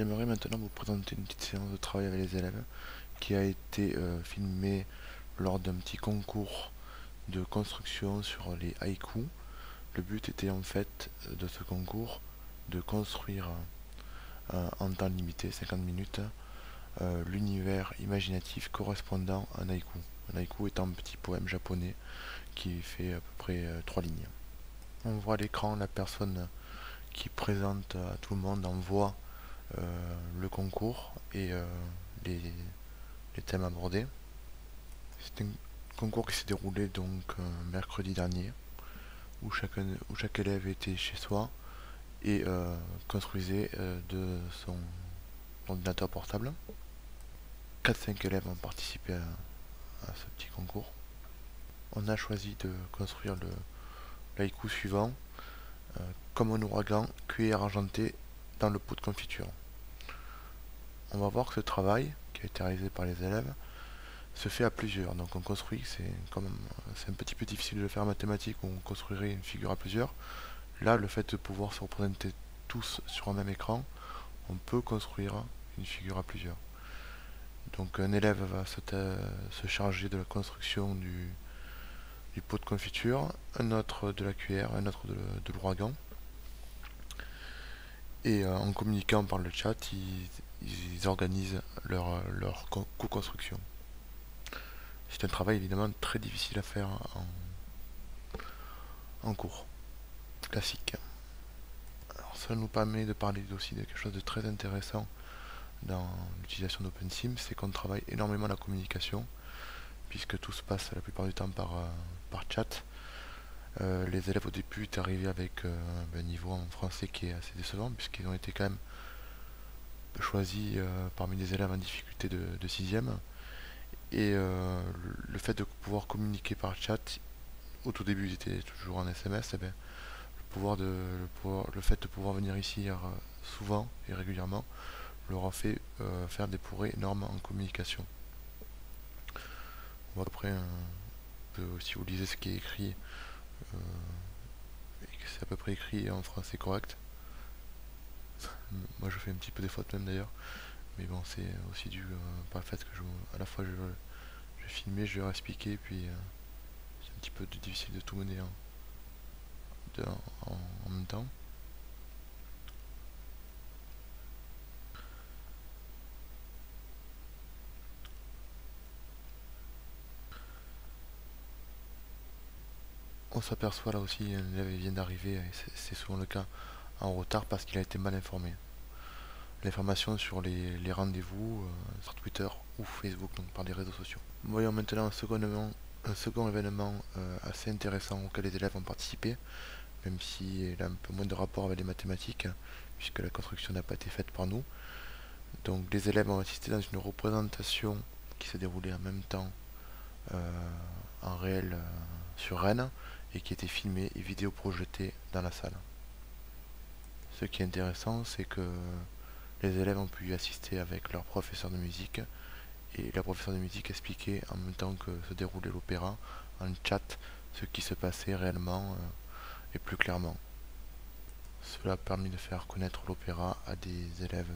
J'aimerais maintenant vous présenter une petite séance de travail avec les élèves qui a été filmée lors d'un petit concours de construction sur les haïkus. Le but était en fait de ce concours de construire en temps limité, 50 minutes, l'univers imaginatif correspondant à un haïku. Un haïku étant un petit poème japonais qui fait à peu près 3 lignes. On voit à l'écran la personne qui présente à tout le monde en voix le concours et les, les thèmes abordés. C'est un concours qui s'est déroulé donc mercredi dernier, où chaque élève était chez soi et construisait de son ordinateur portable. 4-5 élèves ont participé à ce petit concours. On a choisi de construire le l'haïku suivant, comme un ouragan, cuillère argentée dans le pot de confiture. On va voir que ce travail, qui a été réalisé par les élèves, se fait à plusieurs. Donc on construit, c'est un petit peu difficile de le faire en mathématiques où on construirait une figure à plusieurs. Là, le fait de pouvoir se représenter tous sur un même écran, on peut construire une figure à plusieurs. Donc un élève va se charger de la construction du pot de confiture, un autre de la cuillère, un autre de l'ouragan. Et en communiquant par le chat, ils organisent leur co-construction. C'est un travail évidemment très difficile à faire en cours, classique. Alors ça nous permet de parler aussi de quelque chose de très intéressant dans l'utilisation d'OpenSim, c'est qu'on travaille énormément la communication, puisque tout se passe la plupart du temps par chat. Les élèves au début est arrivé avec un niveau en français qui est assez décevant, puisqu'ils ont été quand même choisis parmi des élèves en difficulté de 6e. Et le fait de pouvoir communiquer par chat, au tout début ils étaient toujours en SMS, et bien, le fait de pouvoir venir ici souvent et régulièrement leur a fait faire des progrès énormes en communication. Bon, après, si vous lisez ce qui est écrit, et que c'est à peu près écrit en français correct, moi je fais un petit peu des fautes même d'ailleurs, mais bon, c'est aussi dû par le fait que à la fois je filmais, je leur expliquais, puis c'est un petit peu difficile de tout mener en même temps. On s'aperçoit là aussi, un élève vient d'arriver, et c'est souvent le cas, en retard parce qu'il a été mal informé. L'information sur les rendez-vous sur Twitter ou Facebook, donc par les réseaux sociaux. Voyons maintenant un second événement assez intéressant auquel les élèves ont participé, même s'il a un peu moins de rapport avec les mathématiques, puisque la construction n'a pas été faite par nous. Donc les élèves ont assisté dans une représentation qui s'est déroulée en même temps en réel sur Rennes et qui était filmée et vidéo projetée dans la salle. Ce qui est intéressant, c'est que les élèves ont pu y assister avec leur professeur de musique et la professeure de musique expliquait en même temps que se déroulait l'opéra en chat ce qui se passait réellement et plus clairement. Cela a permis de faire connaître l'opéra à des élèves